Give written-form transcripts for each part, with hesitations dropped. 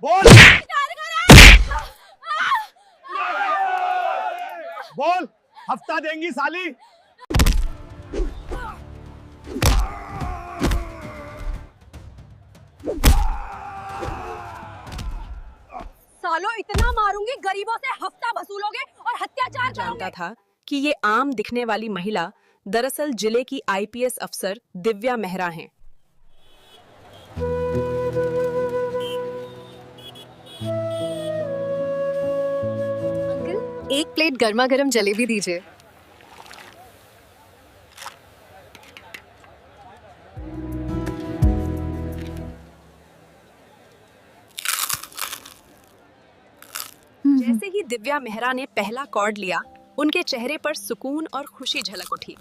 बोल बोल, हफ्ता देंगी साली। सालों इतना मारूंगी, गरीबों से हफ्ता वसूलोगे और अत्याचार जानता था कि ये आम दिखने वाली महिला दरअसल जिले की आईपीएस अफसर दिव्या मेहरा हैं। अंकल, एक प्लेट गर्मा गर्म जलेबी दीजिए। जैसे ही दिव्या मेहरा ने पहला कॉर्ड लिया, उनके चेहरे पर सुकून और खुशी झलक उठी।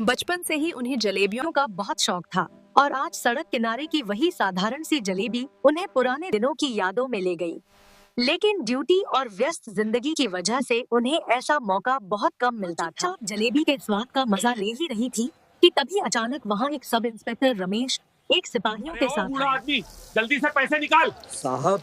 बचपन से ही उन्हें जलेबियों का बहुत शौक था और आज सड़क किनारे की वही साधारण सी जलेबी उन्हें पुराने दिनों की यादों में ले गई। लेकिन ड्यूटी और व्यस्त जिंदगी की वजह से उन्हें ऐसा मौका बहुत कम मिलता था। जलेबी के स्वाद का मजा ले ही रही थी कि तभी अचानक वहाँ एक सब इंस्पेक्टर रमेश एक सिपाहियों के साथ बूढ़ा आदमी, जल्दी से पैसे निकाल। साहब,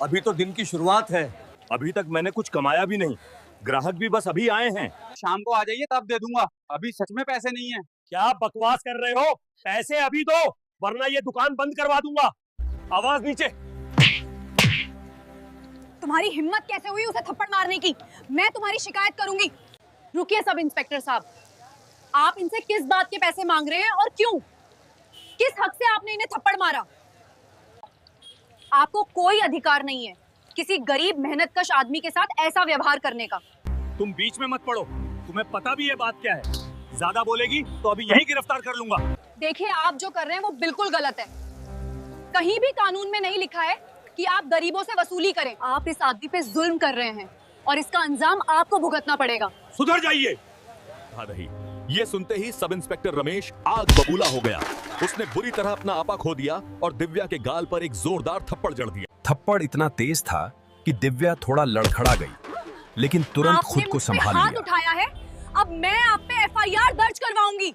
अभी तो दिन की शुरुआत है, अभी तक मैंने कुछ कमाया भी नहीं। ग्राहक भी बस अभी आए हैं। शाम को आ जाइए तब दे दूंगा, अभी सच में पैसे नहीं है। क्या बकवास कर रहे हो? पैसे अभी दो, वरना ये दुकान बंद करवा दूंगा। आवाज नीचे। तुम्हारी हिम्मत कैसे हुई उसे थप्पड़ मारने की? मैं तुम्हारी शिकायत करूंगी। रुकिए सब इंस्पेक्टर साहब, आप इनसे किस बात के पैसे मांग रहे हैं और क्यों? किस हक से आपने इन्हें थप्पड़ मारा? आपको कोई अधिकार नहीं है किसी गरीब मेहनतकश आदमी के साथ ऐसा व्यवहार करने का। तुम बीच में मत पड़ो, तुम्हें पता भी ये बात क्या है। ज्यादा बोलेगी तो अभी यही गिरफ्तार कर लूंगा। देखिए, आप जो कर रहे हैं वो बिल्कुल गलत है। कहीं भी कानून में नहीं लिखा है कि आप गरीबों से वसूली करें। आप इस आदमी पे जुल्म कर रहे हैं और इसका अंजाम आपको भुगतना पड़ेगा। सुधर जाइए। आ रही ये सुनते ही सब इंस्पेक्टर रमेश आग बबूला हो गया। उसने बुरी तरह अपना आपा खो दिया और दिव्या के गाल पर एक जोरदार थप्पड़ जड़ दिया। थप्पड़ इतना तेज था कि दिव्या थोड़ा लड़खड़ा गई, लेकिन तुरंत खुद को संभाल हाथ लिया। उठाया है, अब मैं आप पे एफआईआर दर्ज करवाऊंगी।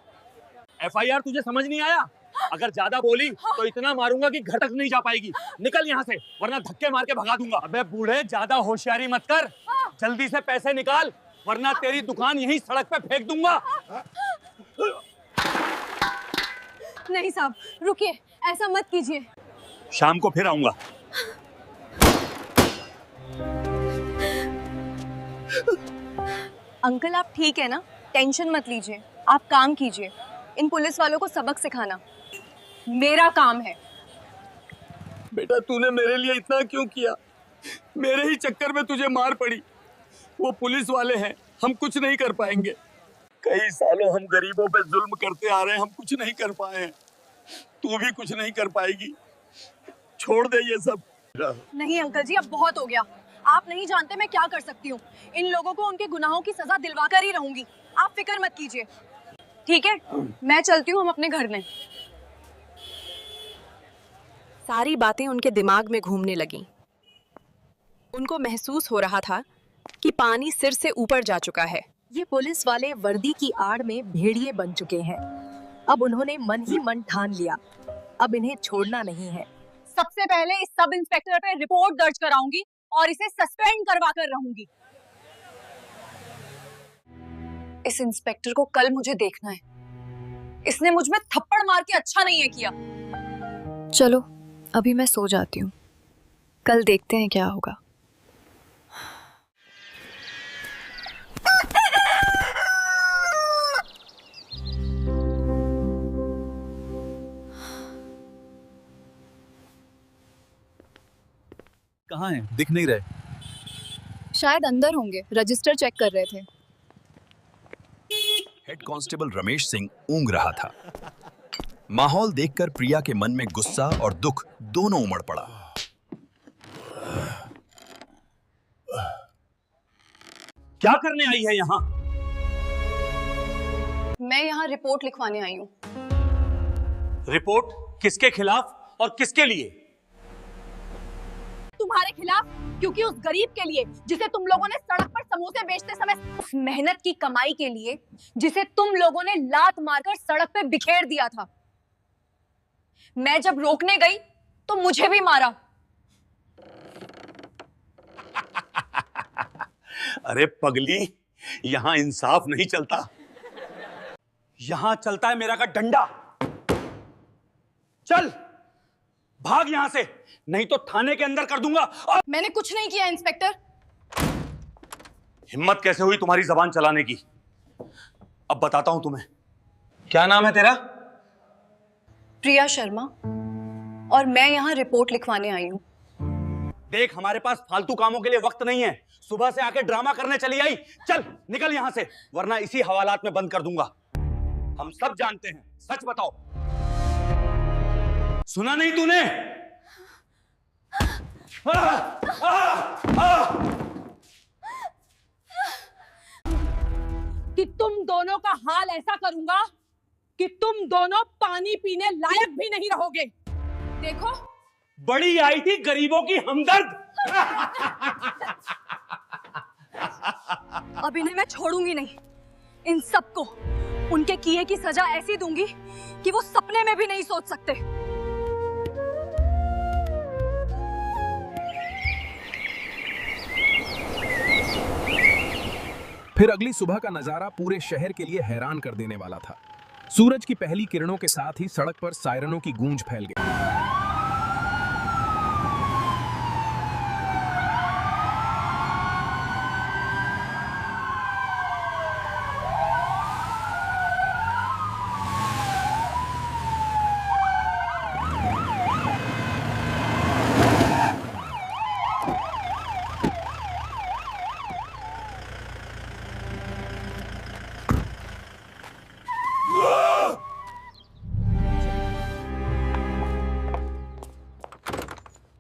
एफआईआर तुझे समझ नहीं आया? अगर ज्यादा बोली तो इतना मारूंगा कि घर तक नहीं जा पाएगी। निकल यहाँ से, वरना धक्के मार के भगा दूंगा। अबे बूढ़े, ज्यादा होशियारी मत कर, जल्दी से पैसे निकाल, वरना तेरी दुकान यहीं सड़क पे फेंक दूंगा। नहीं साहब, रुकिए, ऐसा मत कीजिए। शाम को फिर आऊंगा। अंकल, आप ठीक है ना? टेंशन मत लीजिए, आप काम कीजिए। इन पुलिस वालों को सबक सिखाना मेरा काम है। बेटा, तूने मेरे लिए इतना क्यों किया? मेरे ही चक्कर में तुझे मार पड़ी। वो पुलिस वाले हैं, हम कुछ नहीं कर पाएंगे। कई सालों हम गरीबों पे जुल्म करते आ रहे हैं, हम कुछ नहीं कर पाए हैं। तू भी कुछ नहीं कर पाएगी। छोड़ दे ये सब। नहीं अंकल जी, अब बहुत हो गया। आप नहीं जानते मैं क्या कर सकती हूँ। इन लोगों को उनके गुनाहों की सजा दिलवा कर ही रहूंगी। आप फिक्र मत कीजिए, ठीक है? मैं चलती हूँ, हम अपने घर में। सारी बातें उनके दिमाग में घूमने लगीं। उनको महसूस हो रहा था कि पानी सिर से ऊपर जा चुका है। ये पुलिस वाले वर्दी की आड़ में भेड़िए बन चुके हैं। अब उन्होंने मन ही मन ठान लिया, अब इन्हें छोड़ना नहीं है। सबसे पहले इस सब इंस्पेक्टर पे रिपोर्ट दर्ज कराऊंगी और इसे सस्पेंड करवा कर रहूंगी। इस इंस्पेक्टर को कल मुझे देखना है। इसने मुझ में थप्पड़ मार के अच्छा नहीं है किया। चलो अभी मैं सो जाती हूँ, कल देखते हैं क्या होगा। कहाँ हैं? दिख नहीं रहे। शायद अंदर होंगे, रजिस्टर चेक कर रहे थे। हेड कांस्टेबल रमेश सिंह ऊँग रहा था। माहौल देखकर प्रिया के मन में गुस्सा और दुख दोनों उमड़ पड़ा। क्या करने आई है यहाँ? मैं यहाँ रिपोर्ट लिखवाने आई हूँ। रिपोर्ट किसके खिलाफ और किसके लिए? तुम्हारे खिलाफ, क्योंकि उस गरीब के लिए जिसे तुम लोगों ने सड़क पर समोसे बेचते समय, उस मेहनत की कमाई के लिए जिसे तुम लोगों ने लात मारकर सड़क पे बिखेर दिया था। मैं जब रोकने गई तो मुझे भी मारा। अरे पगली, यहां इंसाफ नहीं चलता, यहां चलता है मेरा का डंडा। चल भाग यहां से, नहीं तो थाने के अंदर कर दूंगा। और मैंने कुछ नहीं किया इंस्पेक्टर। हिम्मत कैसे हुई तुम्हारी जबान चलाने की? अब बताता हूं तुम्हें। क्या नाम है तेरा? प्रिया शर्मा, और मैं यहाँ रिपोर्ट लिखवाने आई हूँ। देख, हमारे पास फालतू कामों के लिए वक्त नहीं है। सुबह से आके ड्रामा करने चली आई। चल निकल यहां से, वरना इसी हवालात में बंद कर दूंगा। हम सब जानते हैं, सच बताओ। सुना नहीं तूने? कि तुम दोनों का हाल ऐसा करूंगा कि तुम दोनों पानी पीने लायक भी नहीं रहोगे। देखो, बड़ी आई थी गरीबों की हमदर्द। अब इन्हें मैं छोड़ूंगी नहीं। इन सबको उनके किए की सजा ऐसी दूंगी कि वो सपने में भी नहीं सोच सकते। फिर अगली सुबह का नजारा पूरे शहर के लिए हैरान कर देने वाला था। सूरज की पहली किरणों के साथ ही सड़क पर सायरनों की गूंज फैल गई।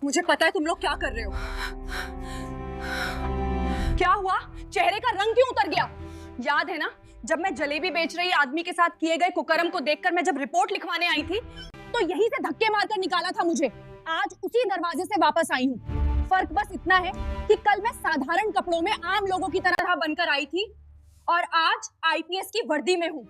मुझे पता है तुम लोग क्या कर रहे हो। क्या हुआ? चेहरे का रंग क्यों उतर गया? याद है ना, जब मैं जलेबी बेच रही आदमी के साथ किए गए कुकर्म को देखकर मैं जब रिपोर्ट लिखवाने आई थी, तो यहीं से धक्के मारकर निकाला था मुझे। आज उसी दरवाजे से वापस आई हूँ। फर्क बस इतना है कि कल मैं साधारण कपड़ों में आम लोगों की तरह बनकर आई थी और आज आईपीएस की वर्दी में हूँ।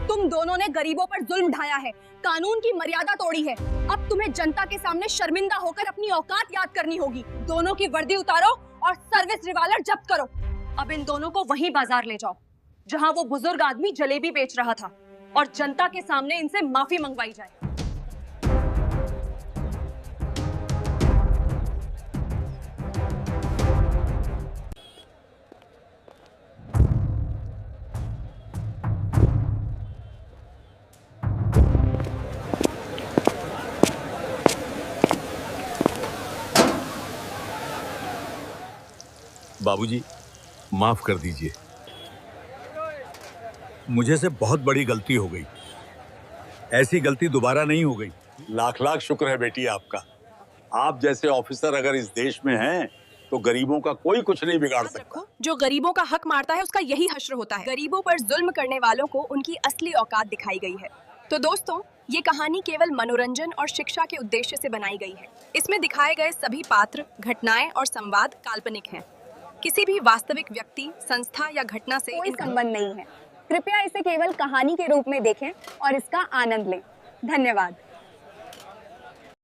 तुम दोनों ने गरीबों पर जुल्म ढाया है, कानून की मर्यादा तोड़ी है। अब तुम्हें जनता के सामने शर्मिंदा होकर अपनी औकात याद करनी होगी। दोनों की वर्दी उतारो और सर्विस रिवॉल्वर जब्त करो। अब इन दोनों को वहीं बाजार ले जाओ जहां वो बुजुर्ग आदमी जलेबी बेच रहा था और जनता के सामने इनसे माफी मंगवाई जाए। बाबूजी, माफ कर दीजिए, मुझे से बहुत बड़ी गलती हो गई। ऐसी गलती दोबारा नहीं हो गई। लाख लाख शुक्र है बेटी आपका। आप जैसे ऑफिसर अगर इस देश में हैं तो गरीबों का कोई कुछ नहीं बिगाड़ सकता। जो गरीबों का हक मारता है उसका यही हश्र होता है। गरीबों पर जुल्म करने वालों को उनकी असली औकात दिखाई गई है। तो दोस्तों, ये कहानी केवल मनोरंजन और शिक्षा के उद्देश्य से बनाई गई है। इसमें दिखाए गए सभी पात्र, घटनाएं और संवाद काल्पनिक हैं। किसी भी वास्तविक व्यक्ति, संस्था या घटना से कोई संबंध नहीं है। कृपया इसे केवल कहानी के रूप में देखें और इसका आनंद लें। धन्यवाद।